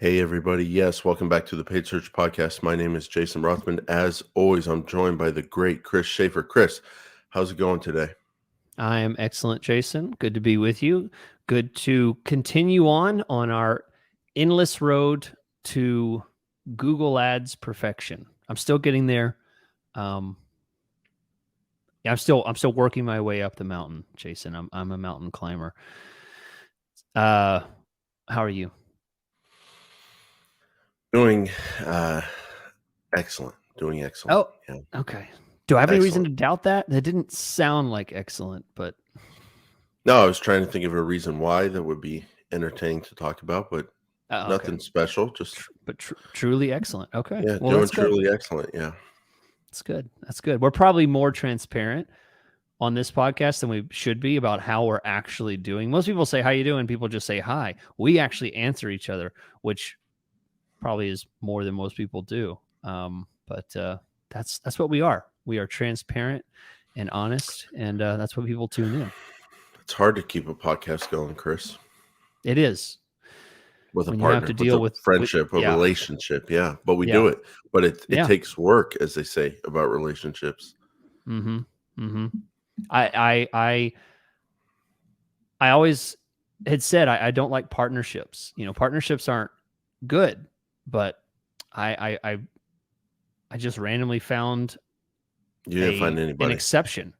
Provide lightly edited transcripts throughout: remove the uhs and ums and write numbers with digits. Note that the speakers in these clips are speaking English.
Hey, everybody. Yes, welcome back to the Paid Search Podcast. My name is Jason Rothman. As always, I'm joined by the great Chris Schaefer. Chris, how's it going today? I am excellent, Jason. Good to be with you. Good to continue on our endless road to Google Ads perfection. I'm still getting there. I'm still working my way up the mountain, Jason. I'm a mountain climber. How are you? Doing excellent. Doing excellent. Oh, Yeah, okay. Do I have any reason excellent. to doubt that? That didn't sound like excellent, but No, I was trying to think of a reason why that would be entertaining to talk about, but okay. nothing special. Just Truly excellent. Okay. yeah, Well, doing that's good. truly excellent. Yeah, That's good. That's good. We're probably more transparent on this podcast than we should be about how we're actually doing. Most people say, how you doing? People just say hi. We actually answer each other, which probably is more than most people do. But that's what we are. We are transparent and honest, and that's what people tune in. it's hard to keep a podcast going, Chris, It is with a when you have partner, to with deal a with friendship, a yeah, relationship. Yeah, but we do yeah, it. But it yeah. takes work, as they say about relationships. Mm-hmm. Mm-hmm. I always had said I don't like partnerships. You know, partnerships aren't good, but I just randomly found You didn't find an anybody. exception.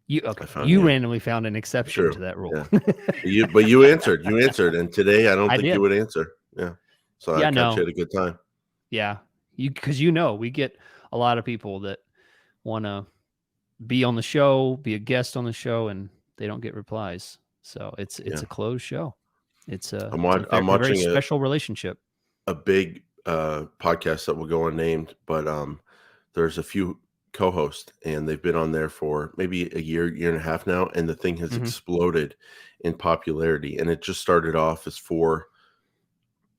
I found You you. randomly found an exception True. to that rule. Yeah. But you answered. You answered. And today I don't I think you did. would answer. Yeah. So I Yeah, caught you no. at a good time. Yeah. Because we get a lot of people that want to be on the show, be a guest on the show, and they don't get replies. So it's Yeah. a closed show. It's a I'm a very watching special relationship. a big podcast that will go unnamed, but there's a few co-hosts and they've been on there for maybe a year and a half now, and the thing has Mm-hmm. exploded in popularity. And it just started off as for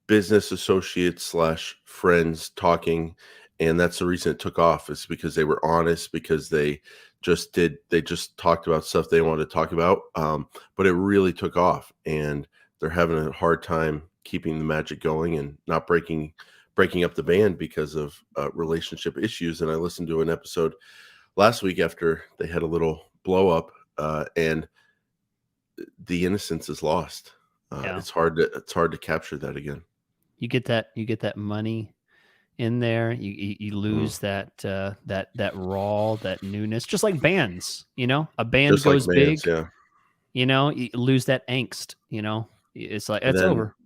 business associates slash friends talking, and that's the reason it took off, is because they were honest, because they just talked about stuff they wanted to talk about, but it really took off, and they're having a hard time keeping the magic going and not breaking up the band because of relationship issues. And I listened to an episode last week after they had a little blow up, and the innocence is lost. Yeah. It's hard to capture that again. You get that money in there. You lose that raw, that newness. Just like bands, a band Just like goes bands, big, yeah. you lose that angst. It's like And it's then over.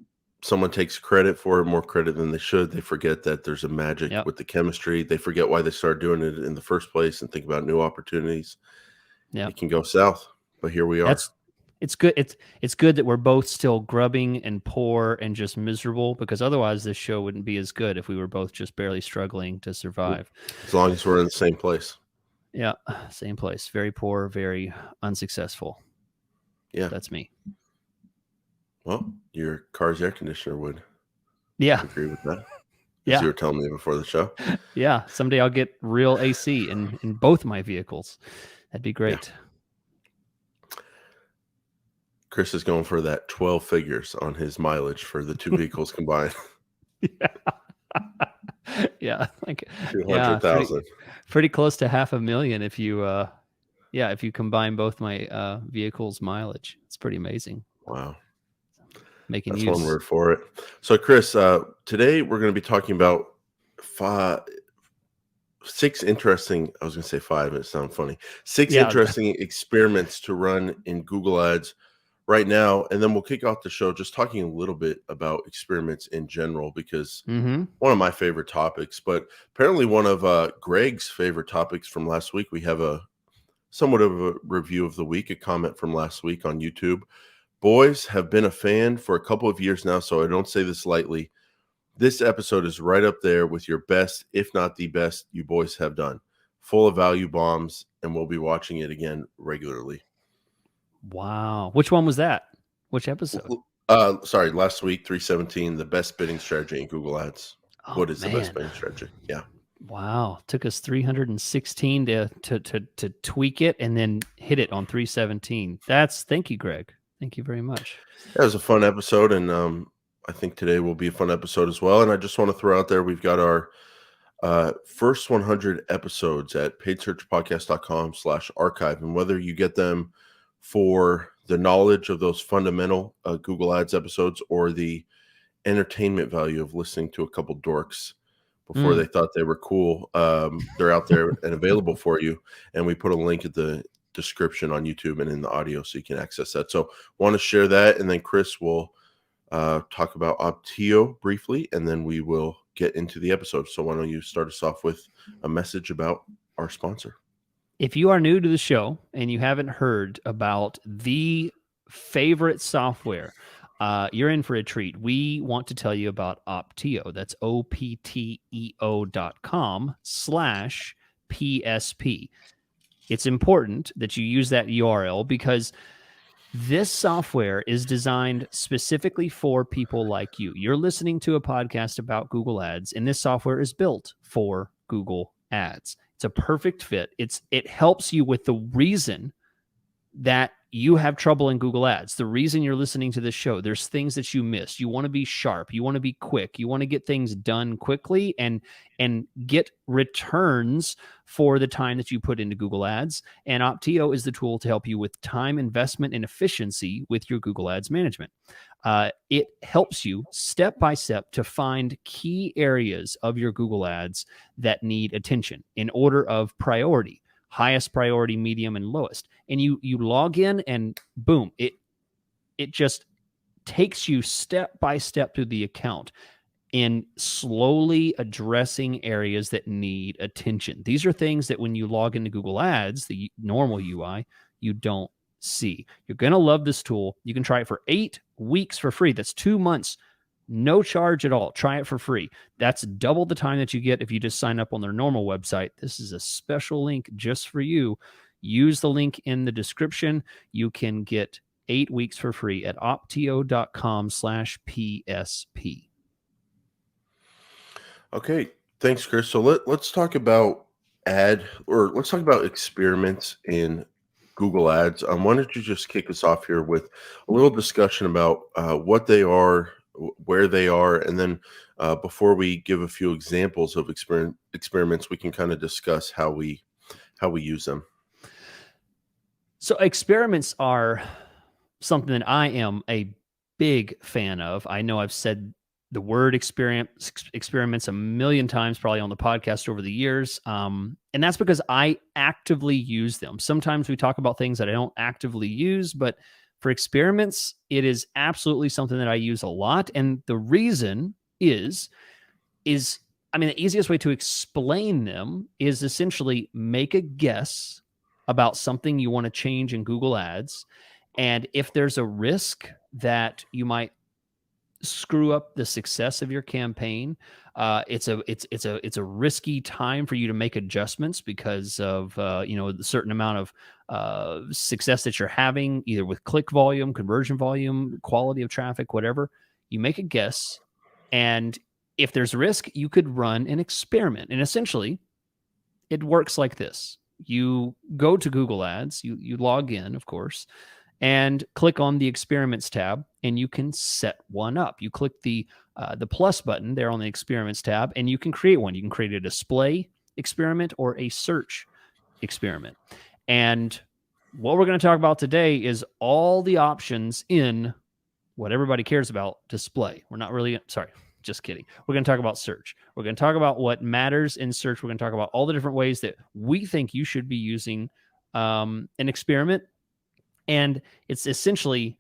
someone takes credit for it, more credit than they should. They forget that there's a magic Yep. with the chemistry. They forget why they started doing it in the first place and think about new opportunities. Yeah, It can go south, but here we are. it's good. It's good that we're both still grubbing and poor and just miserable, because otherwise this show wouldn't be as good if we were both just barely struggling to survive. As long as we're in the same place. Yeah, same place. Very poor, very unsuccessful. Yeah. That's me. Well, your car's air conditioner would agree with that. Yeah. As you were telling me before the show. Yeah. Someday I'll get real AC in both my vehicles. That'd be great. Yeah. Chris is going for that 12 figures on his mileage for the two vehicles combined. Yeah. Like 200,000. Pretty close to $500,000 if you combine both my vehicles' mileage. It's pretty amazing. Wow. Making That's use. one word for it. So, Chris, today we're going to be talking about six interesting experiments to run in Google Ads right now. And then we'll kick off the show just talking a little bit about experiments in general, because one of my favorite topics, but apparently one of Greg's favorite topics from last week. We have somewhat of a review of the week, a comment from last week on YouTube. Boys have been a fan for a couple of years now, so I don't say this lightly. This episode is right up there with your best, if not the best, you boys have done. Full of value bombs, and we'll be watching it again regularly. Wow. Which one was that? Which episode? Sorry, last week, 317, the best bidding strategy in Google Ads. Oh, what is the best bidding strategy? Yeah. Wow. Took us 316 to tweak it and then hit it on 317. Thank you, Greg. Thank you very much. That was a fun episode, and I think today will be a fun episode as well. And I just want to throw out there, we've got our first 100 episodes at paidsearchpodcast.com/archive. And whether you get them for the knowledge of those fundamental Google Ads episodes or the entertainment value of listening to a couple dorks before they thought they were cool, they're out there and available for you. And we put a link at the description on YouTube and in the audio so you can access that. So want to share that. And then Chris will talk about Optio briefly, and then we will get into the episode. So why don't you start us off with a message about our sponsor? If you are new to the show and you haven't heard about the favorite software, you're in for a treat. We want to tell you about Optio. That's opteo.com/PSP. It's important that you use that URL because this software is designed specifically for people like you. You're listening to a podcast about Google Ads, and this software is built for Google Ads. It's a perfect fit. It helps you with the reason that you have trouble in Google Ads, the reason you're listening to this show. There's things that you missed. You want to be sharp. You want to be quick. You want to get things done quickly and get returns for the time that you put into Google Ads. And Optio is the tool to help you with time investment and efficiency with your Google Ads management. It helps you step by step to find key areas of your Google Ads that need attention in order of priority. Highest priority, medium, and lowest. And you log in and boom, it just takes you step by step through the account in slowly addressing areas that need attention. These are things that when you log into Google Ads, the normal UI, you don't see. You're going to love this tool. You can try it for 8 weeks for free. That's 2 months. No charge at all. Try it for free. That's double the time that you get if you just sign up on their normal website. This is a special link just for you. Use the link in the description. You can get 8 weeks for free at optio.com/PSP. Okay. Thanks, Chris. So let's talk about let's talk about experiments in Google Ads. Why don't you just kick us off here with a little discussion about what they are, where they are, and then before we give a few examples of experiments, we can kind of discuss how we use them. So experiments are something that I am a big fan of. I know I've said the word experiments a million times probably on the podcast over the years, and that's because I actively use them. Sometimes we talk about things that I don't actively use, but for experiments, it is absolutely something that I use a lot. And the reason is the easiest way to explain them is essentially make a guess about something you want to change in Google Ads. And if there's a risk that you might screw up the success of your campaign, it's a risky time for you to make adjustments because of the certain amount of success that you're having, either with click volume, conversion volume, quality of traffic, whatever. You make a guess, and if there's risk, you could run an experiment. And essentially, it works like this: you go to Google Ads, you log in, of course, and click on the experiments tab, and you can set one up. You click the plus button there on the experiments tab, and you can create one. You can create a display experiment or a search experiment. And what we're going to talk about today is all the options in what everybody cares about, display. We're not really, sorry, just kidding. We're going to talk about search. We're going to talk about what matters in search. We're going to talk about all the different ways that we think you should be using an experiment. And it's essentially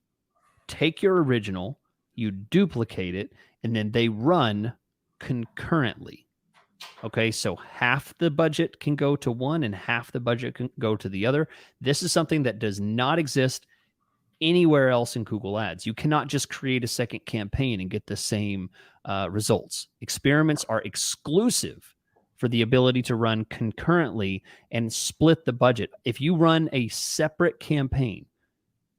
take your original, you duplicate it, and then they run concurrently. Okay, so half the budget can go to one and half the budget can go to the other. This is something that does not exist anywhere else in Google Ads. You cannot just create a second campaign and get the same results. Experiments are exclusive for the ability to run concurrently and split the budget. If you run a separate campaign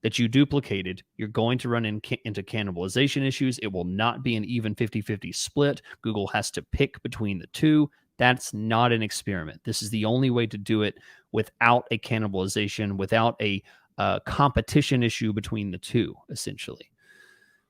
that you duplicated, you're going to run into cannibalization issues. It will not be an even 50-50 split. Google has to pick between the two. That's not an experiment. This is the only way to do it without a cannibalization, without a competition issue between the two, essentially.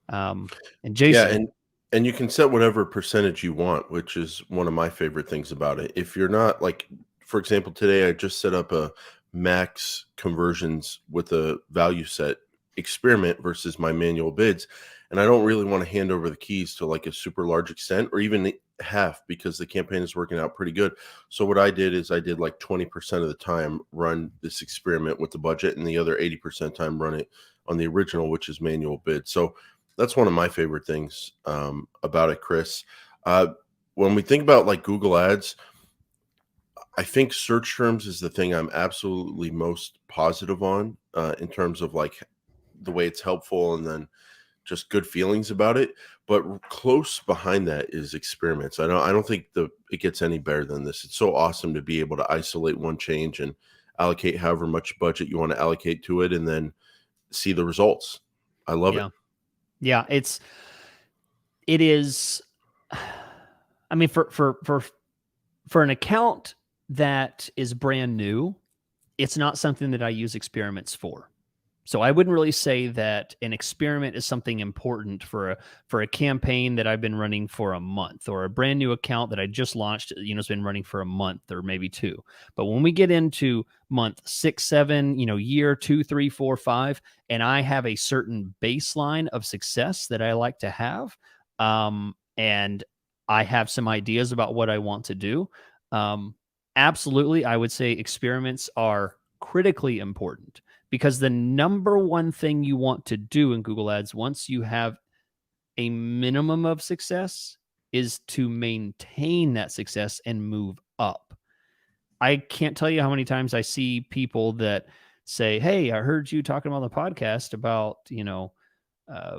Um, and Yeah, Jason, and you can set whatever percentage you want, which is one of my favorite things about it. If you're not like, for example, today I just set up a max conversions with a value set experiment versus my manual bids, and I don't really want to hand over the keys to like a super large extent or even half because the campaign is working out pretty good. So what I did is I did like 20% of the time run this experiment with the budget and the other 80% time run it on the original, which is manual bid. So that's one of my favorite things about it, Chris. Uh, when we think about like Google Ads, I think search terms is the thing I'm absolutely most positive on in terms of like the way it's helpful and then just good feelings about it. But close behind that is experiments. I don't think it gets any better than this. It's so awesome to be able to isolate one change and allocate however much budget you want to allocate to it, and then see the results. I love it. yeah, yeah, it is. I mean, for an account that is brand new, it's not something that I use experiments for. So I wouldn't really say that an experiment is something important for a campaign that I've been running for a month, or a brand new account that I just launched, has been running for a month or maybe two. But when we get into month 6, 7, year 2, 3, 4, 5, and I have a certain baseline of success that I like to have, and I have some ideas about what I want to do, um, absolutely, I would say experiments are critically important, because the number one thing you want to do in Google Ads once you have a minimum of success is to maintain that success and move up. I can't tell you how many times I see people that say, "Hey, I heard you talking about the podcast about,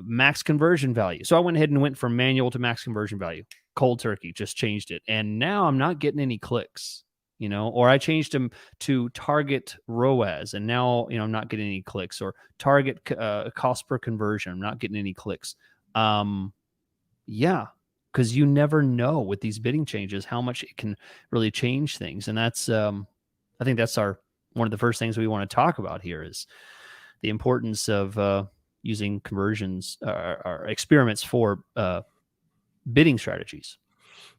max conversion value." So I went ahead and went from manual to max conversion value. Cold turkey, just changed it. And now I'm not getting any clicks, or I changed them to target ROAS, and now, I'm not getting any clicks, or target cost per conversion. I'm not getting any clicks. Yeah, because you never know with these bidding changes how much it can really change things. And that's, I think that's one of the first things we want to talk about here is the importance of using conversions or experiments for bidding strategies.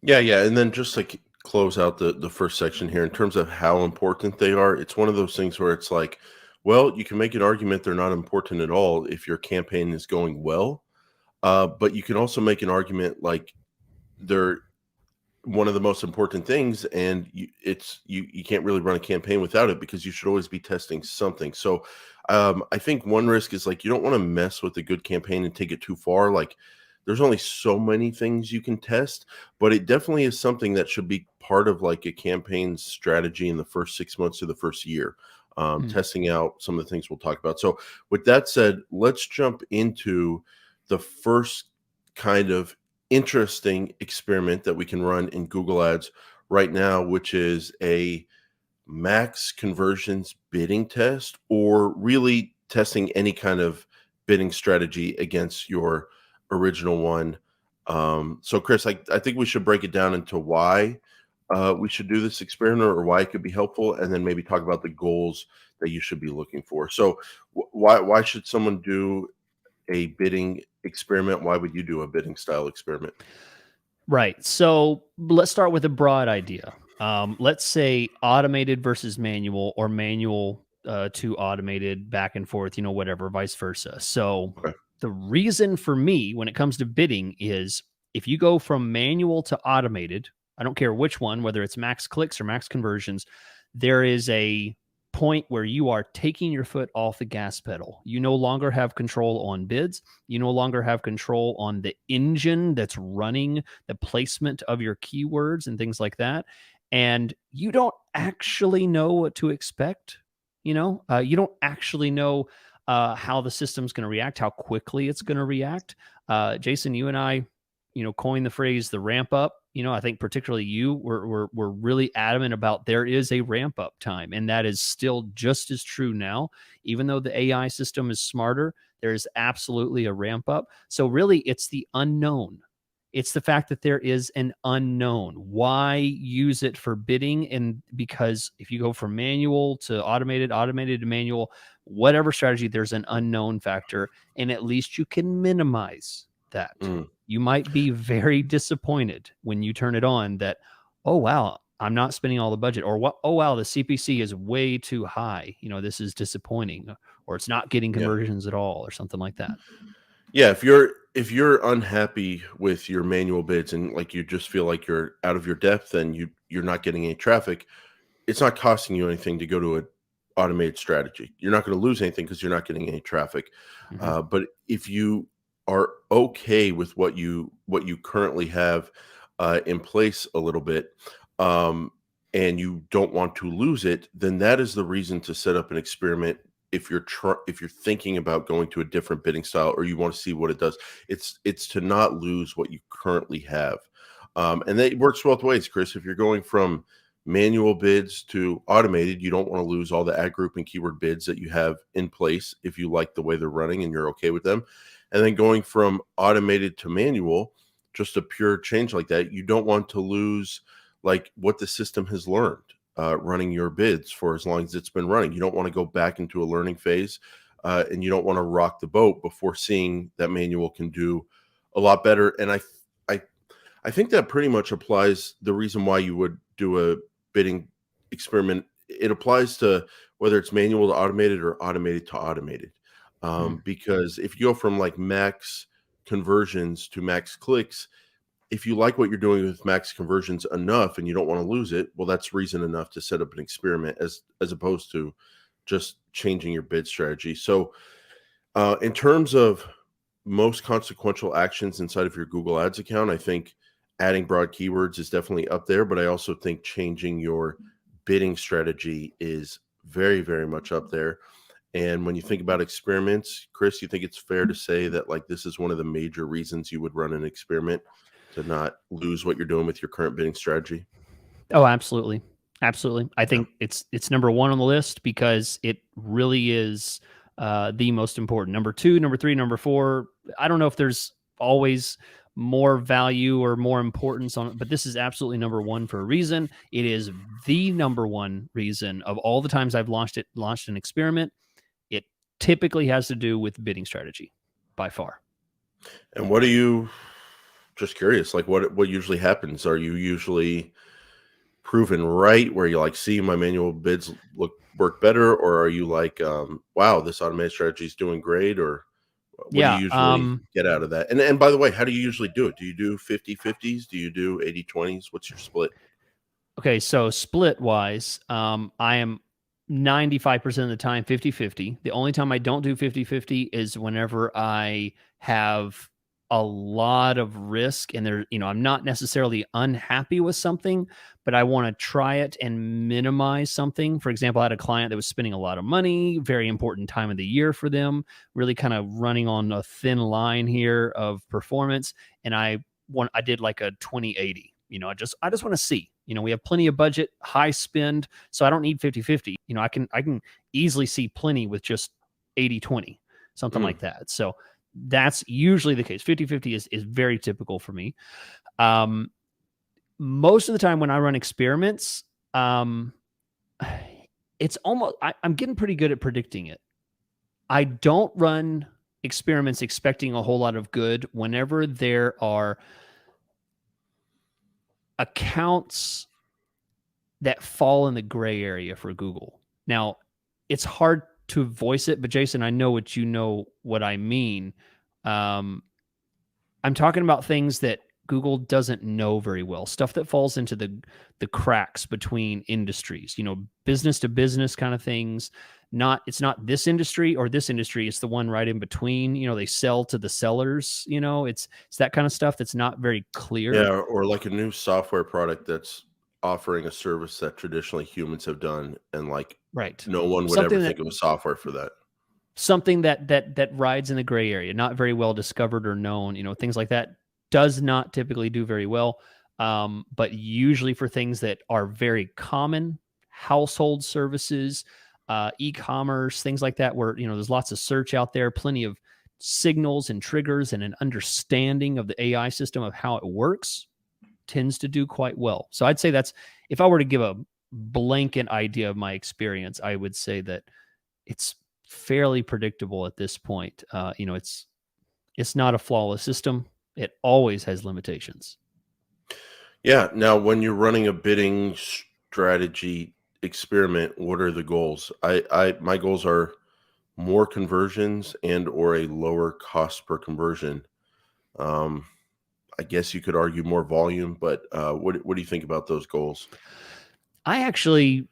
Yeah, yeah, and then just like close out the first section here in terms of how important they are. It's one of those things where it's like, well, you can make an argument they're not important at all if your campaign is going well, but you can also make an argument like they're one of the most important things, and you can't really run a campaign without it because you should always be testing something. So I think one risk is like you don't want to mess with a good campaign and take it too far. Like there's only so many things you can test, but it definitely is something that should be part of like a campaign's strategy in the first 6 months of the first year. Hmm. Testing out some of the things we'll talk about. So with that said, let's jump into the first kind of interesting experiment that we can run in Google Ads right now, which is a max conversions bidding test, or really testing any kind of bidding strategy against your original one. So, Chris, I think we should break it down into why we should do this experiment or why it could be helpful, and then maybe talk about the goals that you should be looking for. So, why should someone do a bidding experiment? Why would you do a bidding style experiment? Right. So let's start with a broad idea. Let's say automated versus manual, or manual to automated, back and forth, whatever, vice versa. So Okay. the reason for me when it comes to bidding is, if you go from manual to automated, I don't care which one, whether it's max clicks or max conversions, there is a point where you are taking your foot off the gas pedal. You no longer have control on bids. You no longer have control on the engine that's running the placement of your keywords and things like that. And you don't actually know what to expect. You don't actually know how the system's going to react, how quickly it's going to react. Jason, you and I, coined the phrase the ramp up. I think particularly you were really adamant about there is a ramp up time, and that is still just as true now. Even though the AI system is smarter, there is absolutely a ramp up. So really, it's the unknown. It's the fact that there is an unknown. Why use it for bidding? And because if you go from manual to automated, automated to manual, whatever strategy, there's an unknown factor, and at least you can minimize that. Mm, You might be very disappointed when you turn it on that, oh, wow, I'm not spending all the budget, or what, oh, wow, the CPC is way too high. This is disappointing, or it's not getting yeah. conversions at all, or something like that. Yeah, if you're unhappy with your manual bids and like you just feel like you're out of your depth and you're not getting any traffic, it's not costing you anything to go to an automated strategy. You're not going to lose anything because you're not getting any traffic. Mhm. But if you are okay with what you currently have in place a little bit, um, and you don't want to lose it, then that is the reason to set up an experiment. If you're thinking about going to a different bidding style or you want to see what it does, it's to not lose what you currently have. And that works both ways, Chris. If you're going from manual bids to automated, you don't want to lose all the ad group and keyword bids that you have in place if you like the way they're running and you're okay with them. And then going from automated to manual, just a pure change like that, you don't want to lose like what the system has learned running your bids for as long as it's been running. You don't want to go back into a learning phase, and you don't want to rock the boat before seeing that manual can do a lot better. And I I think that pretty much applies. The reason why you would do a bidding experiment, it applies to whether it's manual to automated or automated to automated. Mm. Because if you go from like max conversions to max clicks, if you like what you're doing with max conversions enough and you don't want to lose it, well, that's reason enough to set up an experiment as opposed to just changing your bid strategy. So, in terms of most consequential actions inside of your Google Ads account, I think adding broad keywords is definitely up there, but I also think changing your bidding strategy is very, very much up there. And when you think about experiments, Chris, you think it's fair to say that like this is one of the major reasons you would run an experiment to not lose what you're doing with your current bidding strategy? Oh, absolutely. Absolutely. I Yeah. think it's number one on the list because it really is the most important. Number two, number three, number four. I don't know if there's always more value or more importance on it, but this is absolutely number one for a reason. It is the number one reason of all the times I've launched an experiment. It typically has to do with bidding strategy by far. And what do you just curious, like what usually happens? Are you usually proven right where you like see my manual bids work better, or are you like wow, this automated strategy is doing great, or what do you Yeah. usually get out of that? And by the way, how do you usually do it? Do you do 50/50s? Do you do 80/20s? What's your split? Okay, so split wise, I am 95% of the time 50-50. The only time I don't do 50-50 is whenever I have a lot of risk and I'm not necessarily unhappy with something, but I want to try it and minimize something. For example, I had a client that was spending a lot of money, very important time of the year for them, really kind of running on a thin line here of performance. And I did like a 20/80. I just want to see. We have plenty of budget, high spend, so I don't need 50-50. I can easily see plenty with just 80-20, something Mm. like that. So that's usually the case. 50-50 is very typical for me. Um, Most of the time when I run experiments, um, it's almost I'm getting pretty good at predicting it. I don't run experiments expecting a whole lot of good whenever there are accounts that fall in the gray area for Google. Now, it's hard to voice it, but Jason, I know what I mean. Um, I'm talking about things that Google doesn't know very well, stuff that falls into the cracks between industries, business to business kind of things. It's not this industry or this industry, it's the one right in between. They sell to the sellers, it's that kind of stuff that's not very clear. Yeah, or like a new software product that's offering a service that traditionally humans have done, and like Right. no one would ever Something that think of a software for that. something that rides in the gray area, not very well discovered or known, things like that does not typically do very well. But usually for things that are very common, household services, e-commerce, things like that, where there's lots of search out there, plenty of signals and triggers, and an understanding of the AI system of how it works, tends to do quite well. So I'd say that's, if I were to give a blanket idea of my experience, I would say that it's fairly predictable at this point. It's not a flawless system. It always has limitations. Yeah. Now, when you're running a bidding strategy experiment, what are the goals? My goals are more conversions and or a lower cost per conversion. Um, I guess you could argue more volume, but what do you think about those goals? I actually,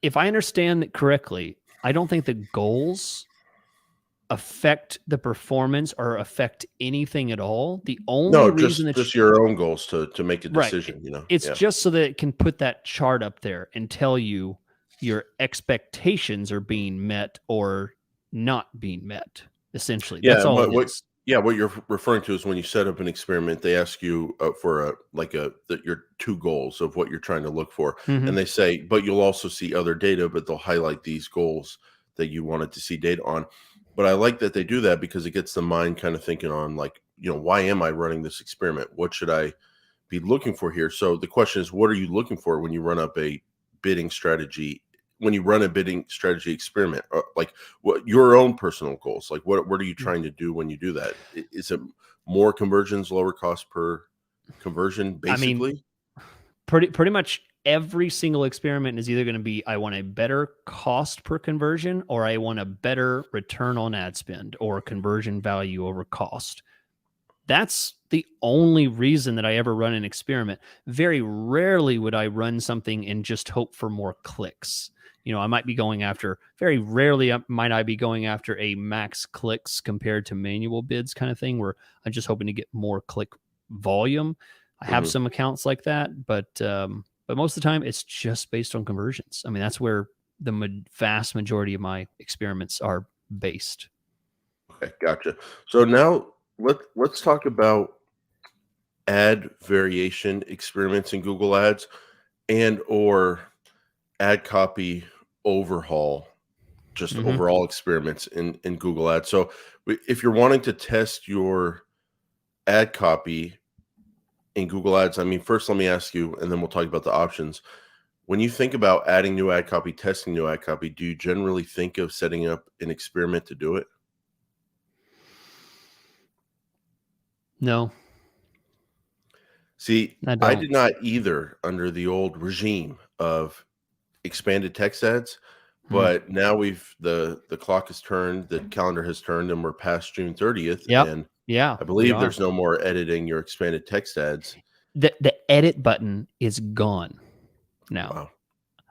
if I understand it correctly, I don't think the goals affect the performance or affect anything at all. The only No, reason that just your own goals to make a right, decision. it's Yeah, just so that it can put that chart up there and tell you your expectations are being met or not being met. Essentially, yeah. that's And all it is. what you're referring to is when you set up an experiment, they ask you for your two goals of what you're trying to look for, Mm-hmm. and they say, but you'll also see other data, but they'll highlight these goals that you wanted to see data on. But I like that they do that because it gets the mind kind of thinking on like, why am I running this experiment? What should I be looking for here? So the question is, what are you looking for when you run up a bidding strategy? When you run a bidding strategy experiment, like what your own personal goals, like what are you trying to do when you do that? Is it more conversions, lower cost per conversion, I mean, basically? pretty much every single experiment is either going to be I want a better cost per conversion or I want a better return on ad spend or conversion value over cost. That's the only reason that I ever run an experiment. Very rarely would I run something and just hope for more clicks. I might be going after, very rarely might I be going after a max clicks compared to manual bids kind of thing where I'm just hoping to get more click volume. I have Hmm. some accounts like that, but most of the time it's just based on conversions. I mean, that's where the vast majority of my experiments are based. Okay, gotcha. So now let's talk about ad variation experiments in Google Ads and or ad copy overhaul, just Mm-hmm. overall experiments in Google Ads. So if you're wanting to test your ad copy in Google Ads, I mean, first let me ask you, and then we'll talk about the options. When you think about adding new ad copy, testing new ad copy, do you generally think of setting up an experiment to do it? No, See, I I don't. did not either under the old regime of expanded text ads, Mm. but now the clock has turned, the calendar has turned, and we're past June 30th, Yep. and Yeah, I we believe are. there's no more editing your expanded text ads. The edit button is gone now. Wow.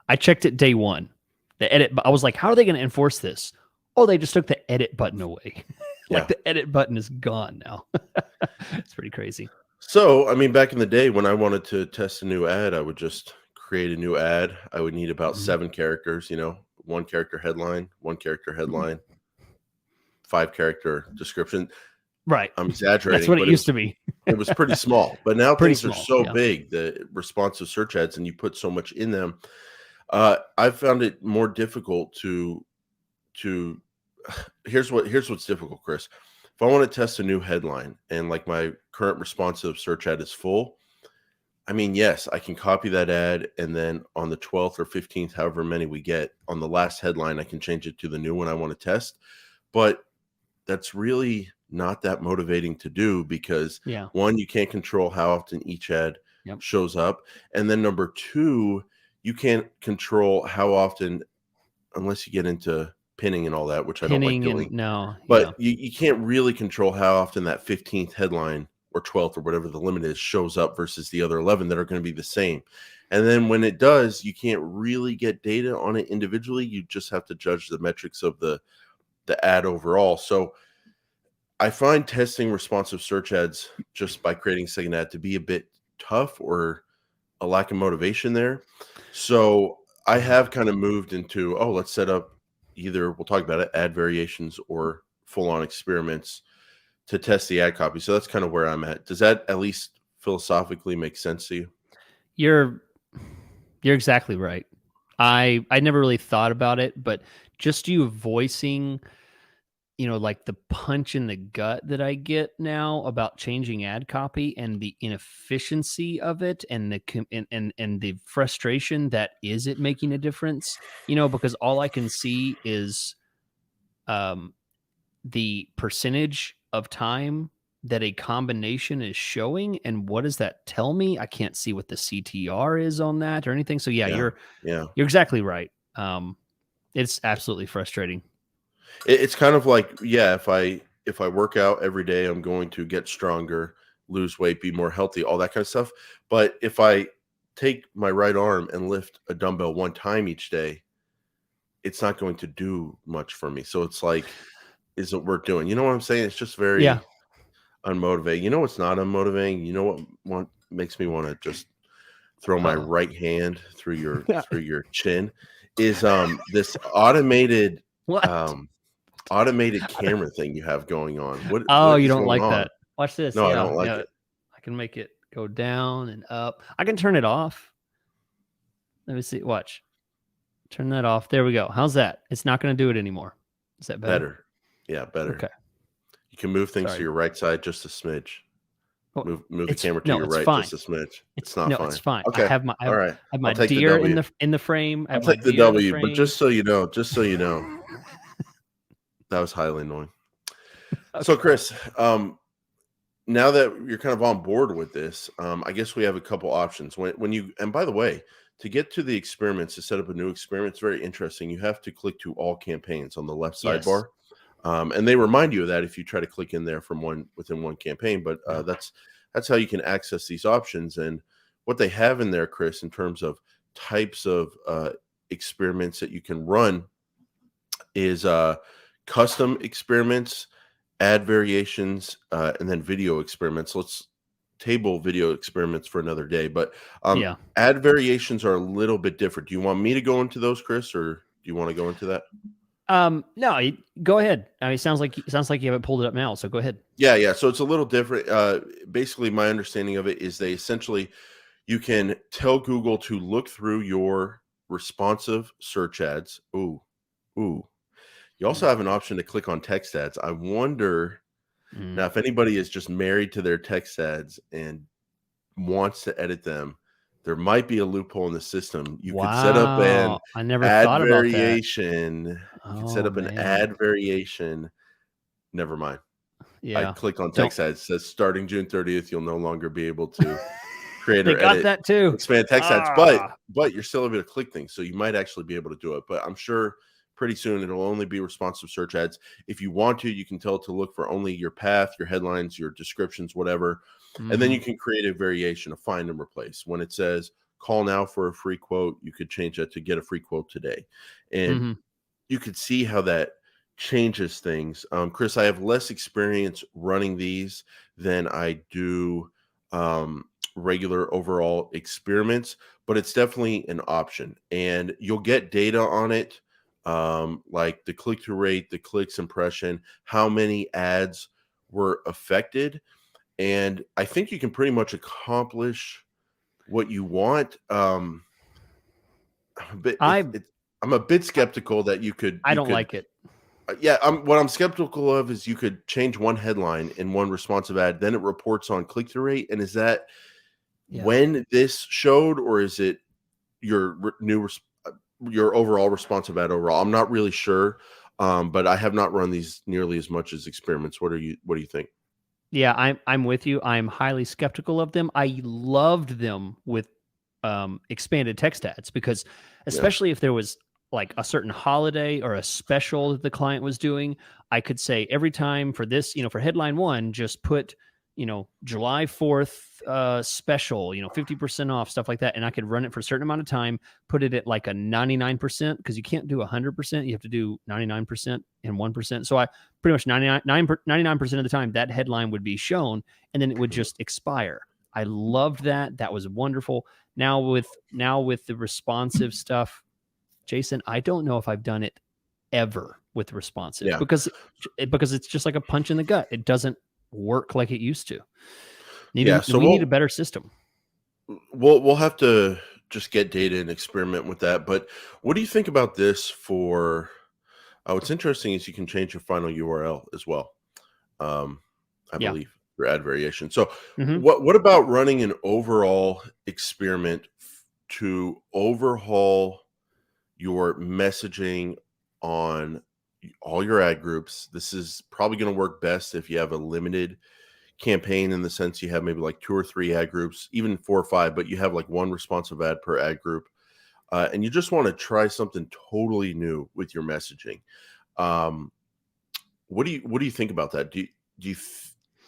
I checked it day one. The edit. I was like, how are they going to enforce this? Oh, they just took the edit button away. Like Yeah. the edit button is gone now. It's pretty crazy. So, I mean, back in the day when I wanted to test a new ad, I would just create a new ad. I would need about Mhm. 7 characters, one character headline, 5 character description. Right. I'm That's exaggerating, what it but used to be. it was pretty small. But now Pretty things are small. so Yeah. big, the responsive search ads, and you put so much in them. I've found it more difficult to here's what's difficult, Chris. If I want to test a new headline and like my current responsive search ad is full, I mean, yes, I can copy that ad and then on the 12th or 15th, however many we get, on the last headline, I can change it to the new one I want to test. But that's really not that motivating to do because Yeah. one, you can't control how often each ad Yep. shows up. And then number two, you can't control how often, unless you get into pinning and all that, which I don't like Pinning and doing. no. But Yeah. you can't really control how often that 15th headline or 12th or whatever the limit is shows up versus the other 11 that are going to be the same. And then when it does, you can't really get data on it individually. You just have to judge the metrics of the ad overall. So I find testing responsive search ads just by creating a second ad to be a bit tough or a lack of motivation there. So I Yeah. have kind of moved into, oh, let's set up either we'll talk about it, ad variations or full on experiments to test the ad copy. So that's kind of where I'm at. Does that at least philosophically make sense to you? You're you're exactly right. I never really thought about it, but just you voicing like the punch in the gut that I get now about changing ad copy and the inefficiency of it and and the frustration that is it making a difference, because all I can see is the percentage of time that a combination is showing, and what does that tell me? I can't see what the CTR is on that or anything. So yeah, Yeah, you're yeah. exactly right. It's absolutely frustrating. It's kind of like, yeah, if I work out every day, I'm going to get stronger, lose weight, be more healthy, all that kind of stuff. But if I take my right arm and lift a dumbbell one time each day, it's not going to do much for me. So it's like, is it worth doing? You know what I'm saying? It's just Yeah. very unmotivating. You know what's not unmotivating? You know what makes me want to just throw my Uh-oh. right hand through your chin is this What? um automated camera thing you have going on. Oh, What you is don't going like on? that. Watch this. No, I Yeah. don't like Yeah. it. I can make it go down and up. I can turn it off. Let me see. Watch. Turn that off. There we go. How's that? It's not going to do it anymore. Is that better? Better. Yeah, better. Okay. You can move things to Sorry. your right side just a smidge. Well, Move the camera to your it's right fine. just a smidge. It's It's not it's fine. fine. Okay. I All right. have I'll my take the deer W. in the frame. I I'll have my take the deer in the W, but frame. just so you know, that was highly annoying. So, Okay. Chris, now that you're kind of on board with this, I guess we have a couple options. When you, and by the way, to get to the experiments, to set up a new experiment, it's very interesting. You have to click to all campaigns on the left Yes. sidebar. And they remind you of that if you try to click in there from within one campaign. But that's how you can access these options. And what they have in there, Chris, in terms of types of experiments that you can run is custom experiments, add variations, and then video experiments. Let's table video experiments for another day, but Yeah. add variations are a little bit different. Do you want me to go into those, Chris, or do you want to go into that? No, go ahead. I mean, it sounds like you haven't pulled it up now, so go ahead. Yeah. So it's a little different. Basically, my understanding of it is they essentially you can tell Google to look through your responsive search ads. Ooh. You also have an option to click on text ads. I wonder Mm. now if anybody is just married to their text ads and wants to edit them, there might be a loophole in the system. You could set up an Wow. I never ad thought about that. variation. You could set Oh up an man. ad variation. Never mind. I Yeah. clicked on Don't text ads. It says starting June 30th, you'll no longer be able to create they or got edit that too? expand text ads, Ah. but you're still able to click things. So you might actually be able to do it. But I'm sure pretty soon it'll only be responsive search ads. If you want to, you can tell it to look for only your path, your headlines, your descriptions, whatever. And then Mhm. you can create a variation, a find and replace. When it says call now for a free quote, you could change that to get a free quote today. And Mhm. you could see how that changes things. Chris, I have less experience running these than I do regular overall experiments, but it's definitely an option. And you'll get data on it, like the click through rate, the clicks impression, how many ads were affected. And I think you can pretty much accomplish what you want. But I I'm a bit skeptical that I don't like it. yeah, what I'm skeptical of is you could change one headline in one responsive ad, then it reports on click through rate. And is that Yeah. when this showed, or is it your your overall responsive ad overall? I'm not really sure, but I have not run these nearly as much as experiments. What do you think? Yeah, I'm with you. I'm highly skeptical of them. I loved them with expanded text ads because Yeah, especially if there was like a certain holiday or a special that the client was doing, I could say every time for this, for headline one, just put, July 4th special, 50% off, stuff like that. And I could run it for a certain amount of time, put it at like a 99% because you can't do 100%. You have to do 99% and 1%. So I pretty much 99% of the time that headline would be shown and then it would just expire. I loved that. That was wonderful. Now with the responsive stuff, Jason, I don't know if I've done it ever with responsive yeah, because it's just like a punch in the gut. It doesn't work like it used to. yeah. So We need a better system. we'll have to just get data and experiment with that. But what do you think about this for? What's interesting is you can change your final URL as well. I Yeah. believe for ad variation. So Hmm. what about running an overall experiment to overhaul your messaging on all your ad groups. This is probably going to work best if you have a limited campaign, in the sense you have maybe like 2 or 3 ad groups, even 4 or 5, but you have like one responsive ad per ad group. And you just want to try something totally new with your messaging. Um, what do you think about that? Do you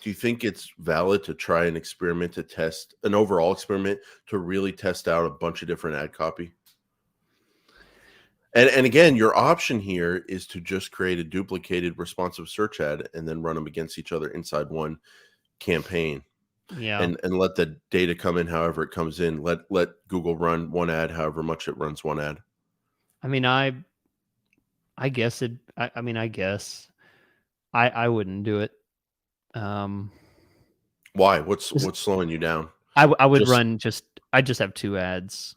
do you think it's valid to try an experiment, to test an overall experiment, to really test out a bunch of different ad copy? And again, your option here is to just create a duplicated responsive search ad and then run them against each other inside one campaign, Yeah. and let the data come in however it comes in. Let Google run one ad however much it runs one ad. I mean, I guess it. I mean, I guess I wouldn't do it. Um, Why? What's slowing you down? I would Just run just. I just have 2 ads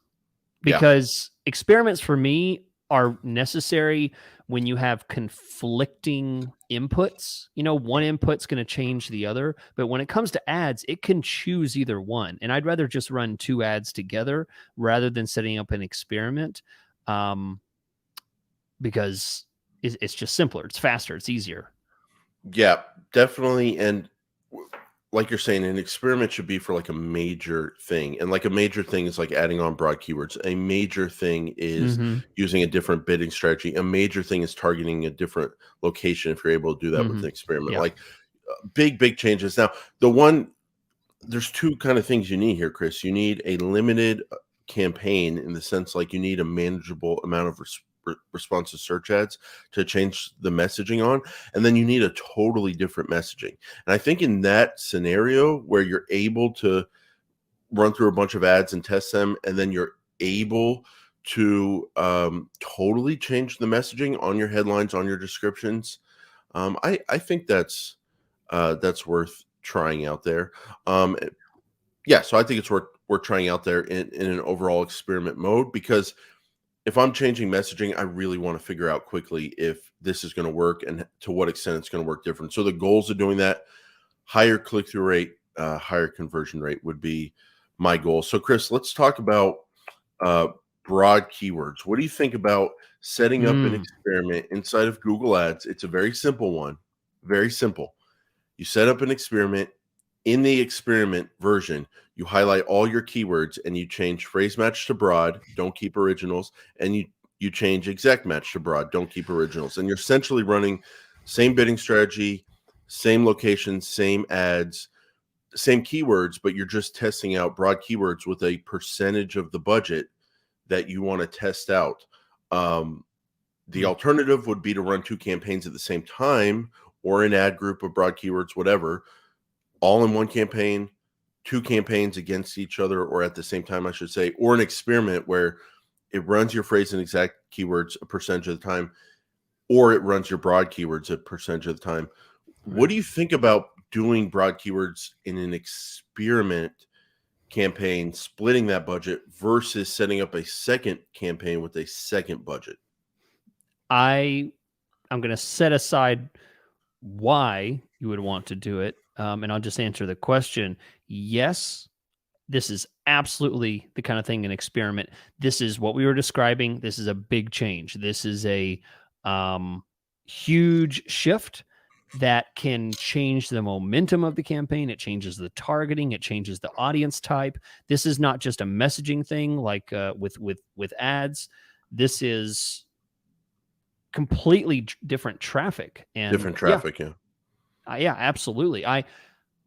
yeah. because experiments for me are necessary when you have conflicting inputs. You know, one input's going to change the other, but when it comes to ads, it can choose either one. And I'd rather just run 2 ads together rather than setting up an experiment, um, because it's just simpler, it's faster, it's easier. Yeah, definitely. And like you're saying, an experiment should be for like a major thing. And like a major thing is like adding on broad keywords. A major thing is Mhm. using a different bidding strategy. A major thing is targeting a different location if you're able to do that with an Mhm. experiment. Yeah. Like big changes. Now, the one there's 2 kind of things you need here, Chris. You need a limited campaign, in the sense like you need a manageable amount of responsive search ads to change the messaging on, and then you need a totally different messaging. And I think in that scenario where you're able to run through a bunch of ads and test them, and then you're able to totally change the messaging on your headlines, on your descriptions, I think that's worth trying out there. Um, yeah, so I think it's worth trying out there in an overall experiment mode, because if I'm changing messaging, I really want to figure out quickly if this is going to work and to what extent it's going to work different. So the goals of doing that: higher click through rate, higher conversion rate would be my goal. So Chris, let's talk about uh, broad keywords. What do you think about setting up an Mm. experiment inside of Google Ads? It's a very simple one, very simple. You set up an experiment. In the experiment version, you highlight all your keywords and you change phrase match to broad, don't keep originals, and you change exact match to broad, don't keep originals. And you're essentially running same bidding strategy, same location, same ads, same keywords, but you're just testing out broad keywords with a percentage of the budget that you want to test out. Um, the Mm. alternative would be to run 2 campaigns at the same time, or an ad group of broad keywords, whatever, all in one campaign, 2 campaigns against each other, or at the same time, I should say, or an experiment where it runs your phrase and exact keywords a percentage of the time, or it runs your broad keywords a percentage of the time. What Right. do you think about doing broad keywords in an experiment campaign, splitting that budget versus setting up a second campaign with a second budget? I I'm going to set aside why you would want to do it, and I'll just answer the question. Yes, this is absolutely the kind of thing, an experiment. This is what we were describing. This is a big change. This is a um, huge shift that can change the momentum of the campaign. It changes the targeting. It changes the audience type. This is not just a messaging thing like with ads. This is completely different traffic. And Different traffic, yeah. yeah, absolutely. I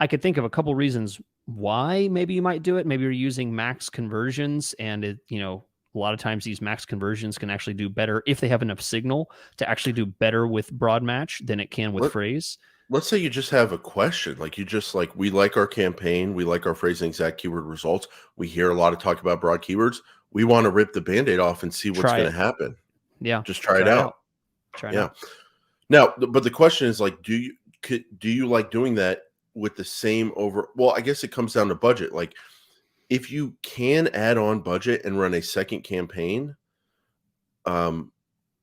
could think of a couple reasons why maybe you might do it. Maybe you're using max conversions, and a lot of times these max conversions can actually do better if they have enough signal to actually do better with broad match than it can with Let phrase. let's say you just have a question, like you just like, we like our campaign, we like our phrase and exact keyword results. We hear a lot of talk about broad keywords. We want to rip the band-aid off and see what's Try going it. to happen. Yeah. Just try it Try it out. out. Try it Yeah. out. Now, but the question is like, do you like doing that with the same over? Well, I guess it comes down to budget. Like, if you can add on budget and run a second campaign, um,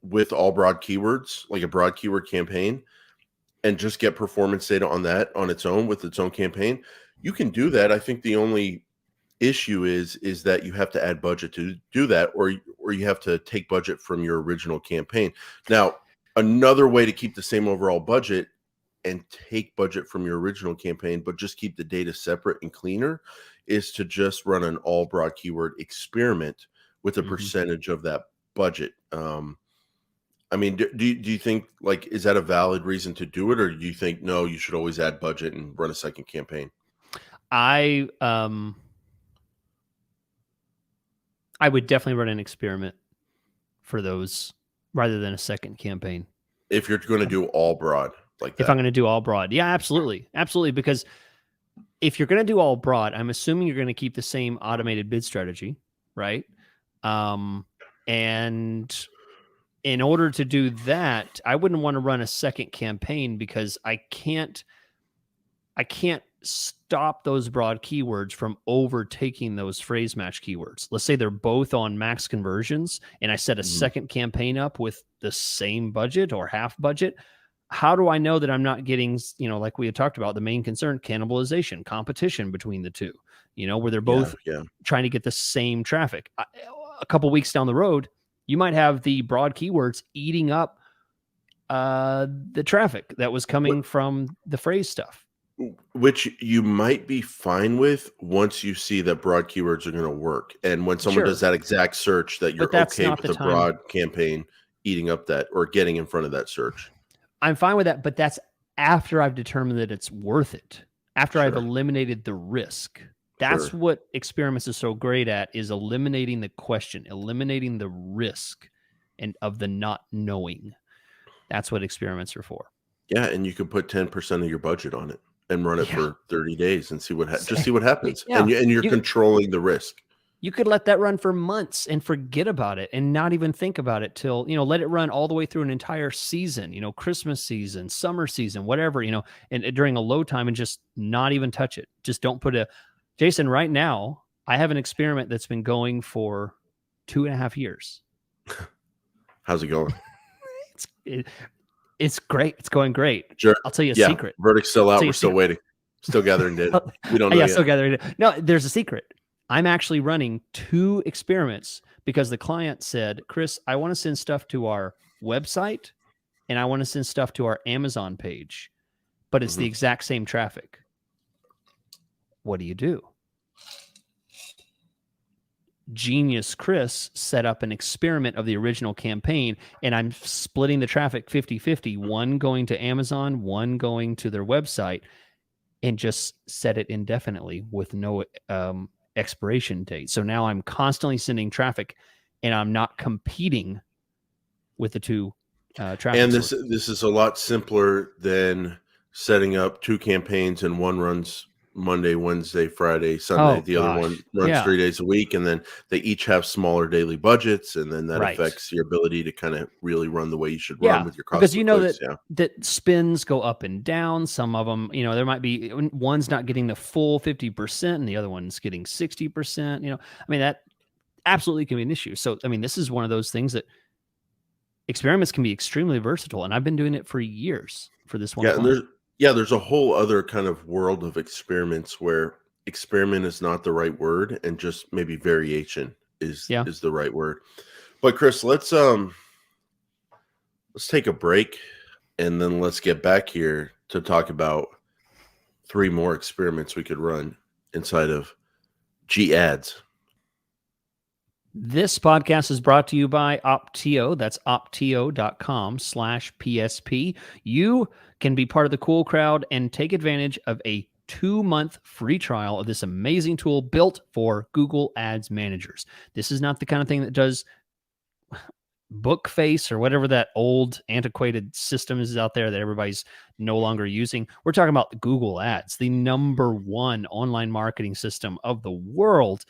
with all broad keywords, like a broad keyword campaign, and just get performance data on that on its own with its own campaign, you can do that. I think the only issue is that you have to add budget to do that, or you have to take budget from your original campaign. Now, another way to keep the same overall budget and take budget from your original campaign, but just keep the data separate and cleaner, is to just run an all broad keyword experiment with a percentage of that budget. I mean, do you think, like, is that a valid reason to do it, or do you think no, you should always add budget and run a second campaign? I would definitely run an experiment for those rather than a second campaign. If you're going to do all broad like that. If I'm going to do all broad. Yeah, absolutely. Absolutely. Because if you're going to do all broad, I'm assuming you're going to keep the same automated bid strategy, right? And in order to do that, I wouldn't want to run a second campaign because I can't stop those broad keywords from overtaking those phrase match keywords. Let's say they're both on max conversions and I set a second campaign up with the same budget or half budget. How do I know that I'm not getting, like we had talked about, the main concern, cannibalization, competition between the two, where they're both trying to get the same traffic. A couple weeks down the road, you might have the broad keywords eating up the traffic that was coming from the phrase stuff. Which you might be fine with once you see that broad keywords are going to work. And when someone does that exact search, that you're okay with the broad campaign eating up that or getting in front of that search. I'm fine with that, but that's after I've determined that it's worth it, after I've eliminated the risk. That's what experiments is so great at, is eliminating the question, eliminating the risk and of the not knowing. That's what experiments are for. Yeah, and you could put 10% of your budget on it and run it for 30 days and see what just see what happens. And you're controlling the risk. You could let that run for months and forget about it and not even think about it till, let it run all the way through an entire season, Christmas season, summer season, whatever, and during a low time, and just not even touch it. Just don't put Jason, right now, I have an experiment that's been going for 2.5 years. How's it going? It's great. It's going great. Sure. I'll tell you a secret. Verdict's still out. We're still waiting. Still gathering data. We don't know yet. Still gathering data. No, there's a secret. I'm actually running 2 experiments because the client said, Chris, I want to send stuff to our website and I want to send stuff to our Amazon page, but it's the exact same traffic. What do you do? Genius Chris set up an experiment of the original campaign, and I'm splitting the traffic 50-50, one going to Amazon, one going to their website, and just set it indefinitely with no expiration date. So now I'm constantly sending traffic and I'm not competing with the two traffic. And this is a lot simpler than setting up 2 campaigns and one runs Monday, Wednesday, Friday, Sunday. The other one runs 3 days a week, and then they each have smaller daily budgets, and then that affects your ability to kind of really run the way you should run with your cost. Because that spins go up and down. Some of them, there might be one's not getting the full 50% and the other one's getting 60%. That absolutely can be an issue. So, this is one of those things that experiments can be extremely versatile, and I've been doing it for years for this one. There's a whole other kind of world of experiments where experiment is not the right word, and just maybe variation is the right word. But Chris, let's take a break, and then let's get back here to talk about 3 more experiments we could run inside of G Ads. This podcast is brought to you by Optio. That's optio.com/PSP. You can be part of the cool crowd and take advantage of a 2-month free trial of this amazing tool built for Google Ads managers. This is not the kind of thing that does Bookface or whatever that old antiquated system is out there that everybody's no longer using. We're talking about Google Ads, the #1 online marketing system of the world.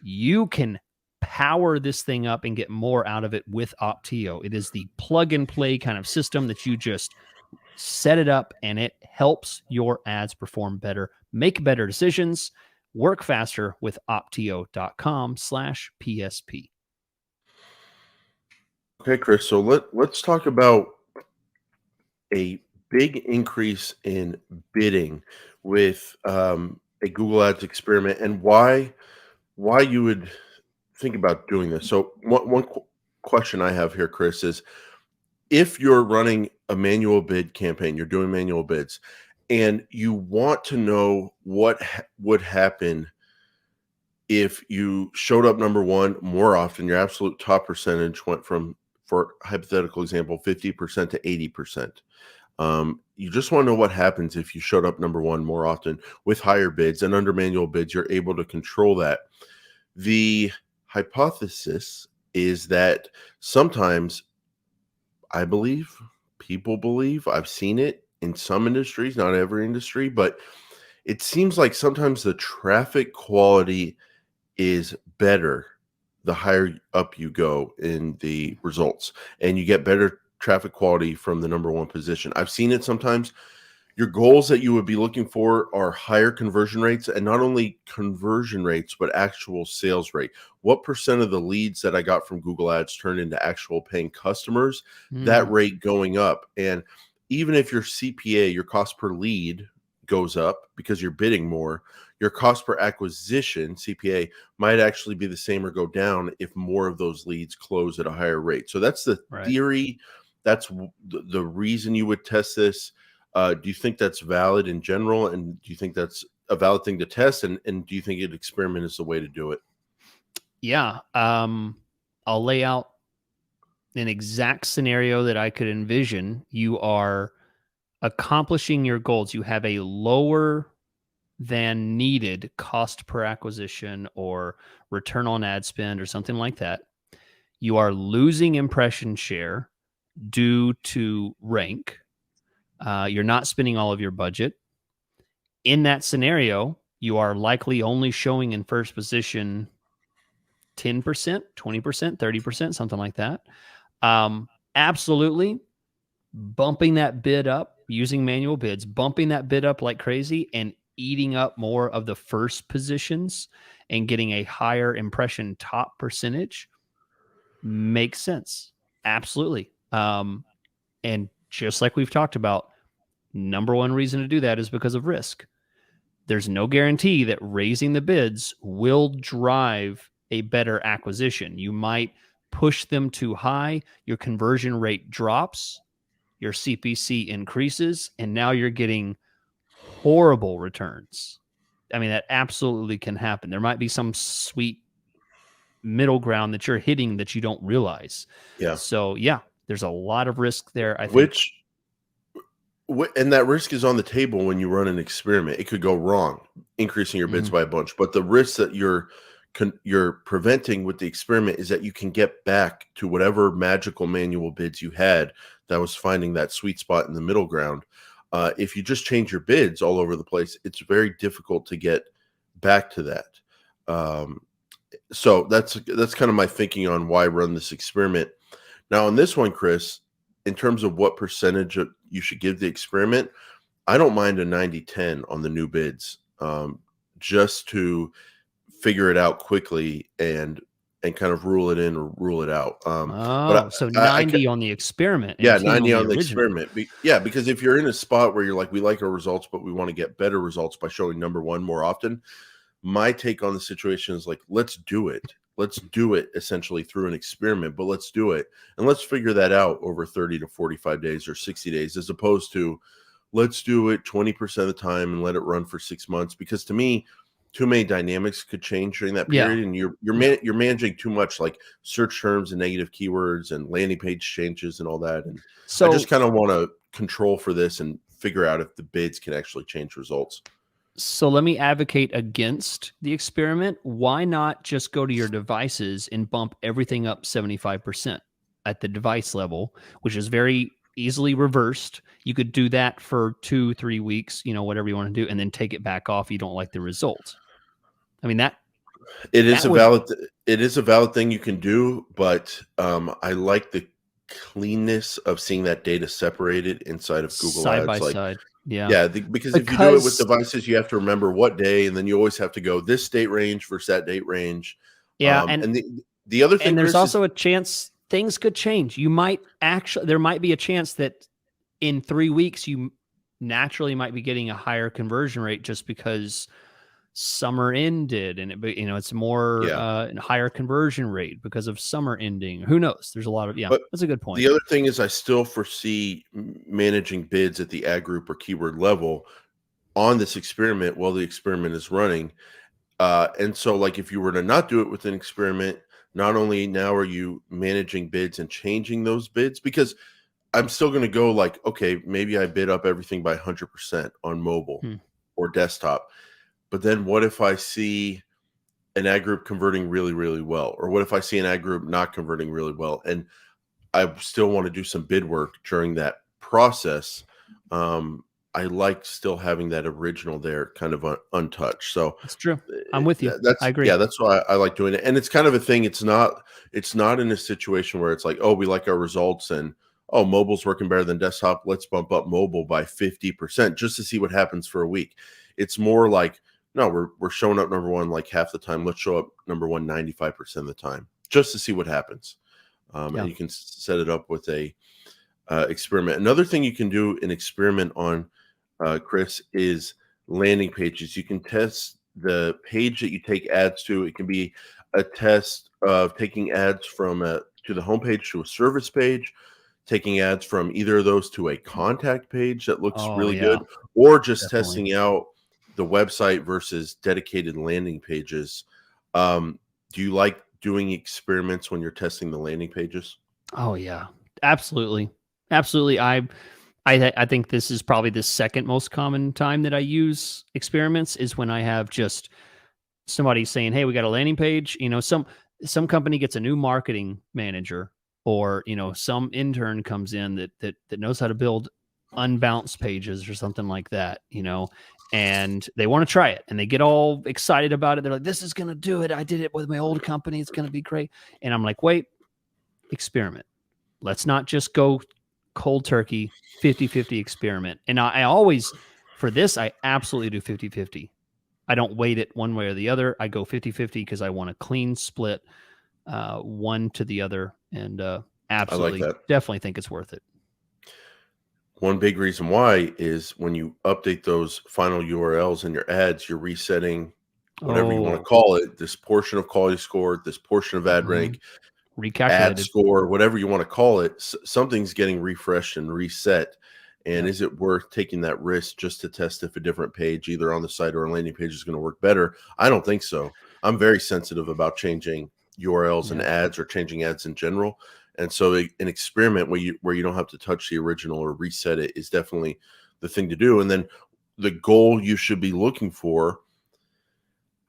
You can power this thing up and get more out of it with Optio. It is the plug and play kind of system that you just set it up and it helps your ads perform better, make better decisions, work faster with optio.com/PSP. Okay, Chris. So let's talk about a big increase in bidding with a Google Ads experiment, and why you would think about doing this. So one question I have here, Chris, is if you're running a manual bid campaign, you're doing manual bids, and you want to know what would happen if you showed up number one more often, your absolute top percentage went from, for hypothetical example, 50% to 80%. You just want to know what happens if you showed up number one more often with higher bids, and under manual bids, you're able to control that. The hypothesis is that sometimes, I believe, people believe, I've seen it in some industries, not every industry, but it seems like sometimes the traffic quality is better the higher up you go in the results, and you get better traffic quality from the number one position. I've seen it sometimes. Your goals that you would be looking for are higher conversion rates, and not only conversion rates, but actual sales rate. What percent of the leads that I got from Google Ads turned into actual paying customers? That Mm, rate going up. And even if your CPA, your cost per lead, goes up because you're bidding more, your cost per acquisition, CPA, might actually be the same or go down if more of those leads close at a higher rate. So that's the right. theory. That's the reason you would test this. Do you think that's valid in general? And do you think that's a valid thing to test? And do you think an experiment is the way to do it? Yeah. I'll lay out an exact scenario that I could envision. You are accomplishing your goals. You have a lower than needed cost per acquisition or return on ad spend or something like that. You are losing impression share due to rank. You're not spending all of your budget. In that scenario, you are likely only showing in first position 10%, 20%, 30%, something like that. Absolutely bumping that bid up using manual bids, bumping that bid up like crazy and eating up more of the first positions and getting a higher impression top percentage makes sense. Absolutely. And just like we've talked about, number one reason to do that is because of risk. There's no guarantee that raising the bids will drive a better acquisition. You might push them too high, your conversion rate drops, your CPC increases, and now you're getting horrible returns. I mean, that absolutely can happen. There might be some sweet middle ground that you're hitting that you don't realize. Yeah. So, yeah, there's a lot of risk there, I think. Which and that risk is on the table when you run an experiment. It could go wrong, increasing your bids Mhm. by a bunch. But the risk that you're preventing with the experiment is that you can get back to whatever magical manual bids you had that was finding that sweet spot in the middle ground. If you just change your bids all over the place, it's very difficult to get back to that. Um, so that's kind of my thinking on why run this experiment. Now, on this one, Chris, in terms of what percentage you should give the experiment, I don't mind a 90-10 on the new bids, just to figure it out quickly and kind of rule it in or rule it out. But Oh, so I 90 on the experiment and yeah, 10 on 90 the on the original. experiment. Yeah, because if you're in a spot where you're like, we like our results, but we want to get better results by showing number one more often, my take on the situation is like, let's do it. Let's do it essentially through an experiment, but let's do it. And let's figure that out over 30 to 45 days or 60 days, as opposed to let's do it 20% of the time and let it run for 6 months. Because to me, too many dynamics could change during that Yeah. period. And Yeah. you're managing too much, like search terms and negative keywords and landing page changes and all that. And I just So kind of want to control for this and figure out if the bids can actually change results. So let me advocate against the experiment. Why not just go to your devices and bump everything up 75% at the device level, which is very easily reversed. You could do that for 2, 3 weeks, whatever you want to do, and then take it back off. You don't like the result. I mean, It is that a would valid thing you can do, but I like the cleanness of seeing that data separated inside of Google side by Ads. Like, side. Yeah. yeah, because if you do it with Because devices, you have to remember what day, and then you always have to go this date range versus that date range. yeah, and And the other thing, and there's Chris, is also a chance things could change. There might be a chance that in 3 weeks you naturally might be getting a higher conversion rate just because summer ended and it's more Yeah. higher conversion rate because of summer ending. Who knows? There's a lot of, yeah, But that's a good point. the other thing is I still foresee managing bids at the ad group or keyword level on this experiment while the experiment is running. And so, like, if you were to not do it with an experiment, not only now are you managing bids and changing those bids, because I'm still going to go like, okay, maybe I bid up everything by 100% on mobile Hmm. or desktop. But then what if I see an ad group converting really, really well? Or what if I see an ad group not converting really well? And I still want to do some bid work during that process. Um, I like still having that original there kind of untouched. So It's true. I'm with you. I that's, agree. yeah, that's why I like doing it. And it's kind of a thing. It's not in a situation where it's like, oh, we like our results and oh, mobile's working better than desktop. Let's bump up mobile by 50% just to see what happens for a week. It's more like, no, we're showing up number one like half the time. Let's show up number one 95% of the time just to see what happens. Yeah. And you can set it up with a experiment. Another thing you can do an experiment on, Chris, is landing pages. You can test the page that you take ads to. It can be a test of taking ads from to the homepage to a service page, taking ads from either of those to a contact page that looks Oh really yeah, good, or just definitely. testing out the website versus dedicated landing pages. Do you like doing experiments when you're testing the landing pages? Oh yeah, absolutely, absolutely. I think this is probably the second most common time that I use experiments is when I have just somebody saying, "Hey, we got a landing page." Some company gets a new marketing manager, or some intern comes in that knows how to build unbounced pages or something like that. And they want to try it, and they get all excited about it. They're like, "This is gonna do it. I did it with my old company. It's gonna be great." And I'm like, "Wait, experiment. Let's not just go cold turkey 50-50 experiment." And I always, for this, I absolutely do 50-50. I don't weight it one way or the other. I go 50-50 because I want a clean split, one to the other. And I like absolutely, that. definitely think it's worth it. One big reason why is when you update those final URLs in your ads, you're resetting whatever you want to Oh, call it, this portion of quality score, this portion of ad mhm. rank, ad Recalculated. score, whatever you want to call it. Something's getting refreshed and reset. And Yep. is it worth taking that risk just to test if a different page, either on the site or a landing page, is going to work better? I don't think so. I'm very sensitive about changing URLs and Yeah. ads or changing ads in general. And so an experiment where you don't have to touch the original or reset it is definitely the thing to do. And then the goal you should be looking for,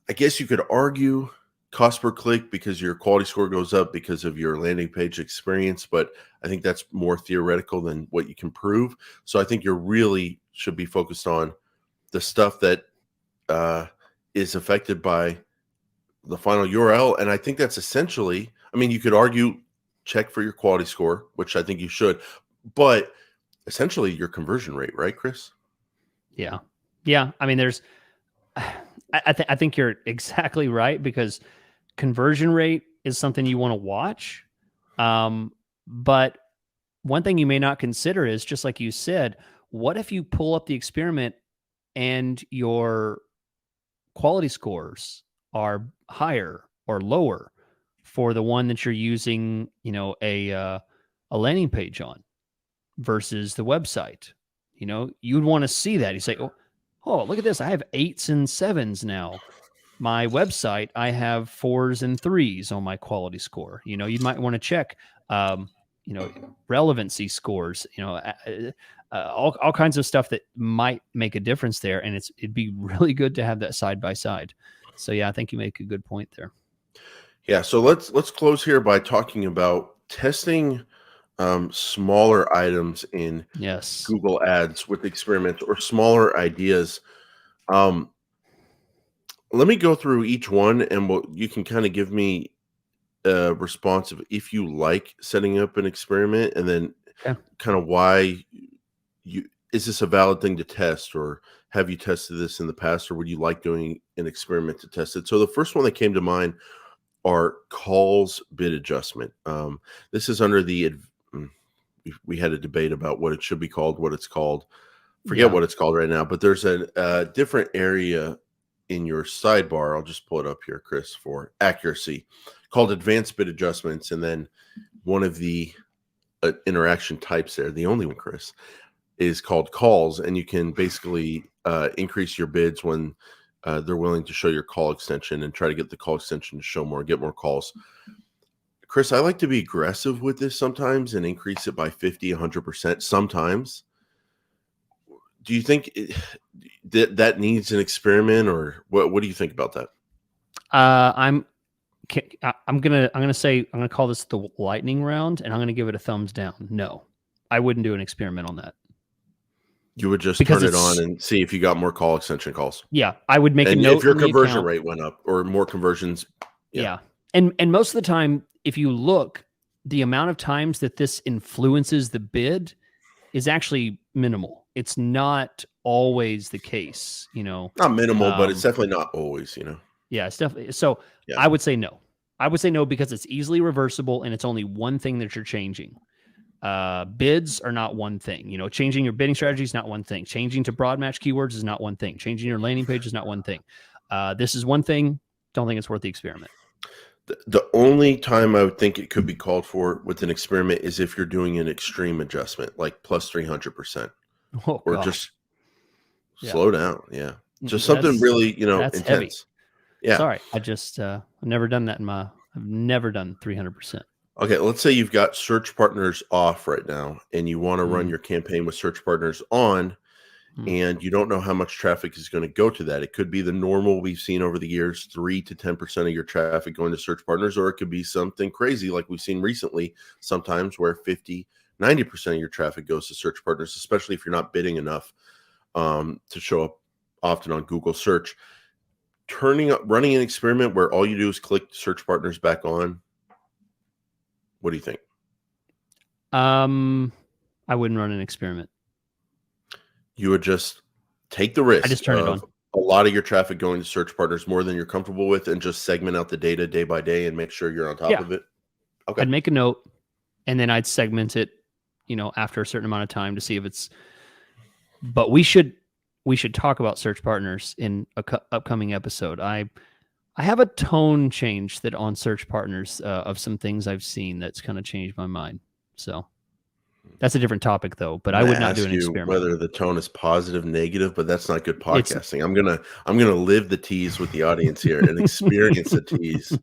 I guess you could argue cost per click because your quality score goes up because of your landing page experience, but I think that's more theoretical than what you can prove. So I think you really should be focused on the stuff that uh, is affected by the final URL. And I think that's essentially, I mean, you could argue check for your quality score, which I think you should, but essentially your conversion rate, right, Chris? Yeah. Yeah. I mean, there's, I think you're exactly right because conversion rate is something you want to watch. But one thing you may not consider is just like you said, what if you pull up the experiment and your quality scores are higher or lower for the one that you're using, a landing page on versus the website? You'd want to see that. You say, oh, look at this. I have 8s and 7s now. My website, I have 4s and 3s on my quality score. You might want to check, um, relevancy scores, all kinds of stuff that might make a difference there. And it'd be really good to have that side by side. So yeah, I think you make a good point there. Yeah. So let's close here by talking about testing smaller items in Yes. Google Ads with experiments or smaller ideas. Um, Let me go through each one, and you can kind of give me a response of if you like setting up an experiment, and then Okay. kind of why you is this a valid thing to test, or have you tested this in the past, or would you like doing an experiment to test it? So the first one that came to mind are calls bid adjustment. This is under the mm, we had a debate about what it should be called, what it's called. Forget Yeah. what it's called right now, but there's a different area in your sidebar. I'll just pull it up here, Chris, for accuracy, called advanced bid adjustments. And then one of the interaction types there, the only one, Chris, is called calls. And you can basically increase your bids when they're willing to show your call extension and try to get the call extension to show more, get more calls. Chris, I like to be aggressive with this sometimes and increase it by 50, 100% sometimes. Do you think that needs an experiment, or what do you think about that? I'm gonna call this the lightning round, and I'm gonna give it a thumbs down. No, I wouldn't do an experiment on that. You would just Because turn it on and see if you got more call extension calls. Yeah, I would make a And note if your in the conversion account. rate went up or more conversions. Yeah. And most of the time, if you look, the amount of times that this influences the bid is actually minimal. It's not always the case, Not minimal, but it's definitely not always, Yeah, it's definitely. So Yeah. I would say no. I would say no because it's easily reversible and it's only one thing that you're changing. Bids are not one thing. Changing your bidding strategy is not one thing. Changing to broad match keywords is not one thing. Changing your landing page is not one thing. This is one thing. Don't think it's worth the experiment. The only time I would think it could be called for with an experiment is if you're doing an extreme adjustment, like plus 300%, or gosh. just slow down. Yeah. Just something That's- really, that's intense. heavy. Yeah. Sorry. I've never done that I've never done 300%. Okay. Let's say you've got search partners off right now and you want to run your campaign with search partners on, and you don't know how much traffic is going to go to that. It could be the normal we've seen over the years, 3 to 10% of your traffic going to search partners, or it could be something crazy like we've seen recently, sometimes where 50, 90% of your traffic goes to search partners, especially if you're not bidding enough to show up often on Google search. Running an experiment where all you do is click search partners back on. What do you think? I wouldn't run an experiment. You would just take the risk. I just turn it on. A lot of your traffic going to search partners more than you're comfortable with, and just segment out the data day by day and make sure you're on top of it. Okay. I'd make a note and then I'd segment it, after a certain amount of time to see if it's, but we should talk about search partners in a upcoming episode. I have a tone change that on search partners of some things I've seen that's kind of changed my mind. So that's a different topic though, but I would not do an experiment. Whether the tone is positive, negative, but that's not good podcasting. I'm gonna live the tease with the audience here and experience the tease.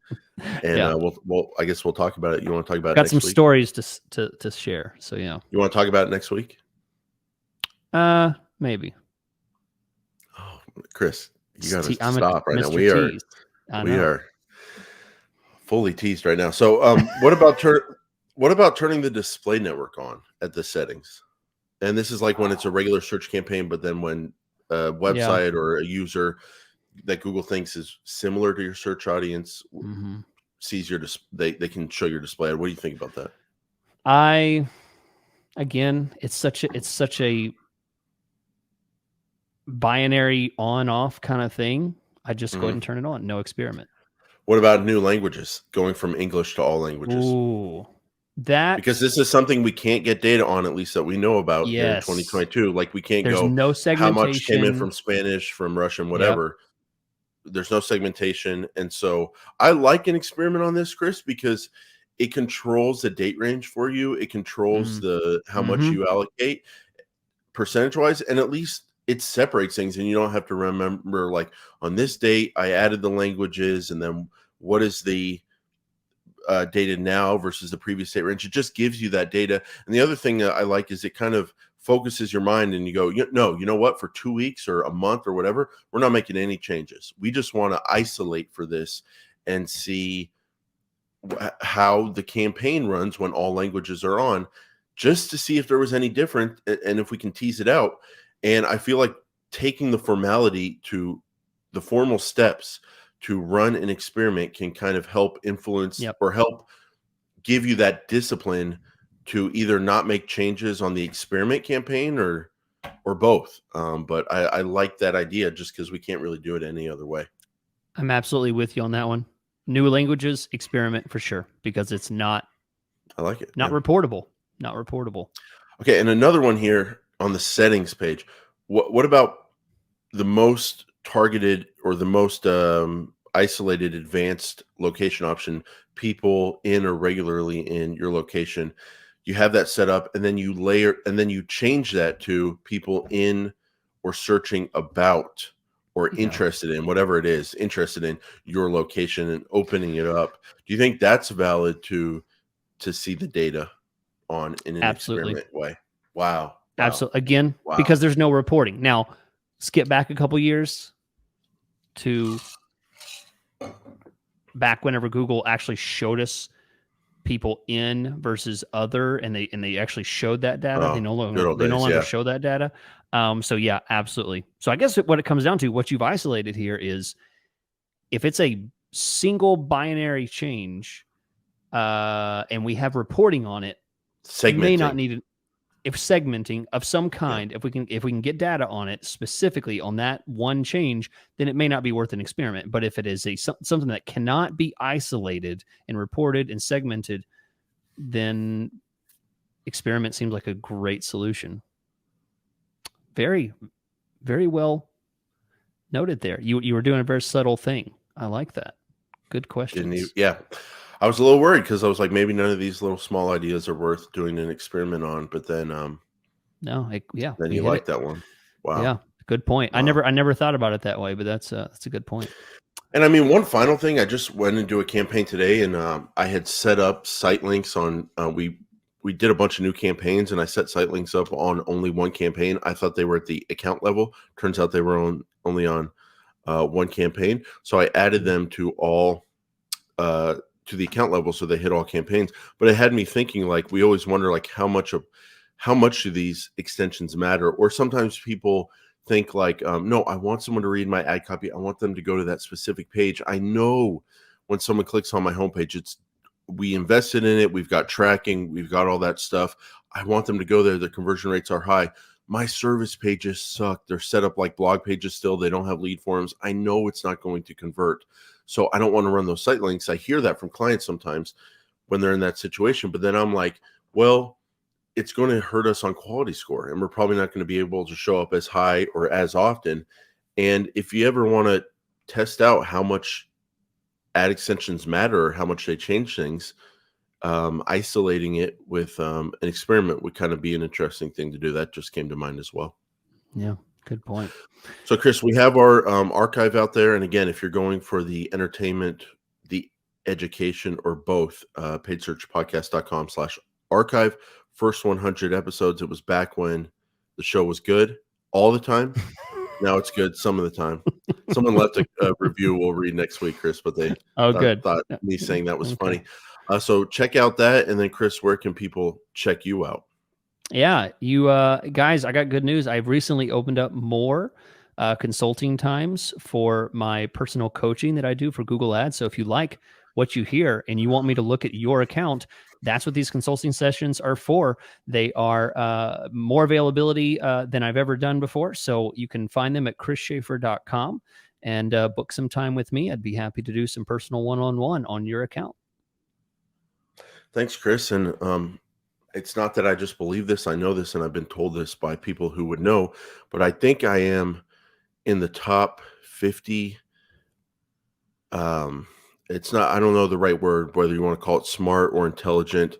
And I guess we'll talk about it. You want to talk about it next week? Got some stories to share. So yeah. You want to talk about it next week? Maybe. Oh, Chris, you gotta stop right now. We are fully teased right now. So what about turning the display network on at the settings? And this is like when it's a regular search campaign, but then when a website or a user that Google thinks is similar to your search audience sees your they can show your display. What do you think about that? It's such a binary on off kind of thing. I just go ahead and turn it on. No experiment. What about new languages, going from English to all languages? Ooh. Because this is something we can't get data on, at least that we know about here in 2022. Like we can't There's go no segmentation. How much came in from Spanish, from Russian, whatever. Yep. There's no segmentation. And so I like an experiment on this, Chris, because it controls the date range for you. It controls how much you allocate percentage wise. And at least it separates things, and you don't have to remember like on this date, I added the languages, and then what is the data now versus the previous date range. It just gives you that data. And the other thing that I like is it kind of focuses your mind, and you go, you know what, for 2 weeks or a month or whatever, we're not making any changes. We just want to isolate for this and see how the campaign runs when all languages are on, just to see if there was any different and if we can tease it out. And I feel like taking the formality to the formal steps to run an experiment can kind of help influence or help give you that discipline to either not make changes on the experiment campaign or both. But I like that idea just because we can't really do it any other way. I'm absolutely with you on that one. New languages, experiment for sure, because it's not. I like it. Not reportable. Not reportable. Okay, and another one here on the settings page. What about the most targeted or the most isolated advanced location option, people in or regularly in your location. You have that set up, and then you change that to people in or searching about or interested in whatever it is, interested in your location, and opening it up. Do you think that's valid to see the data on in an Absolutely. experiment way? Wow. Absolutely. Again, Wow. because there's no reporting. Now, skip back a couple years to back whenever Google actually showed us people in versus other, and they actually showed that data. Oh, They no good old days, longer yeah. show that data. So yeah, absolutely. So I guess what it comes down to, what you've isolated here is, if it's a single binary change, and we have reporting on it, you may not Segmenting. need it. If segmenting of some kind, if we can get data on it specifically on that one change, then it may not be worth an experiment. But if it is something that cannot be isolated and reported and segmented, then experiment seems like a great solution. Very, very well noted there. You were doing a very subtle thing. I like that. Good questions. Yeah. I was a little worried because I was like, maybe none of these little small ideas are worth doing an experiment on. But then, No, then you like that one. Wow. Yeah, good point. Wow. I never thought about it that way, but that's a good point. And I mean, one final thing, I just went into a campaign today, and I had set up site links on. We did a bunch of new campaigns, and I set site links up on only one campaign. I thought they were at the account level. Turns out they were only on one campaign. So I added them to all to the account level, so they hit all campaigns. But it had me thinking, like, we always wonder, like, how much do these extensions matter? Or sometimes people think like, no, I want someone to read my ad copy. I want them to go to that specific page. I know when someone clicks on my homepage, we invested in it. We've got tracking. We've got all that stuff. I want them to go there. The conversion rates are high. My service pages suck. They're set up like blog pages still. They don't have lead forms. I know it's not going to convert. So I don't want to run those site links. I hear that from clients sometimes when they're in that situation. But then I'm like, well, it's going to hurt us on quality score, and we're probably not going to be able to show up as high or as often. And if you ever want to test out how much ad extensions matter or how much they change things, isolating it with an experiment would kind of be an interesting thing to do. That just came to mind as well. Yeah, good point. So, Chris, we have our archive out there. And again, if you're going for the entertainment, the education, or both, paidsearchpodcast.com/archive. First 100 episodes, it was back when the show was good all the time. Now it's good some of the time. Someone left a review we'll read next week, Chris, but they thought me saying that was funny. So check out that. And then, Chris, where can people check you out? Yeah, you guys, I got good news. I've recently opened up more consulting times for my personal coaching that I do for Google Ads. So if you like what you hear and you want me to look at your account, that's what these consulting sessions are for. They are more availability than I've ever done before. So you can find them at chrisschaefer.com and book some time with me. I'd be happy to do some personal one-on-one on your account. Thanks, Chris. And it's not that I just believe this. I know this, and I've been told this by people who would know, but I think I am in the top 50. It's not, I don't know the right word, whether you want to call it smart or intelligent,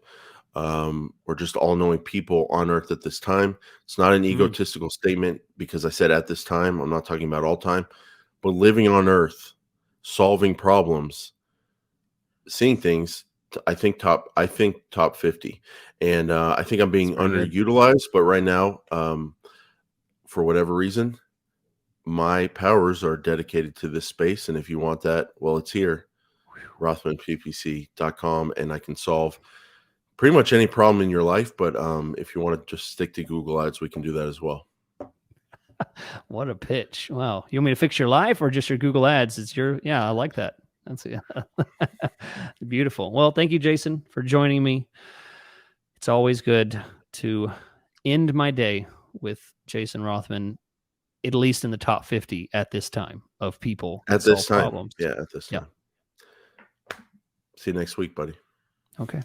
or just all-knowing people on earth at this time. It's not an egotistical statement, because I said at this time. I'm not talking about all time, but living on earth, solving problems, seeing things. I think top 50, and I think I'm being underutilized. But right now, for whatever reason, my powers are dedicated to this space, and if you want that, well, it's here, rothmanppc.com, and I can solve pretty much any problem in your life. But if you want to just stick to Google Ads, we can do that as well. What a pitch! Wow, you want me to fix your life or just your Google Ads? It's I like that. That's beautiful. Well, thank you, Jason, for joining me. It's always good to end my day with Jason Rothman, at least in the top 50 at this time of people at this time. Problems. Yeah, at this time. See you next week, buddy. Okay.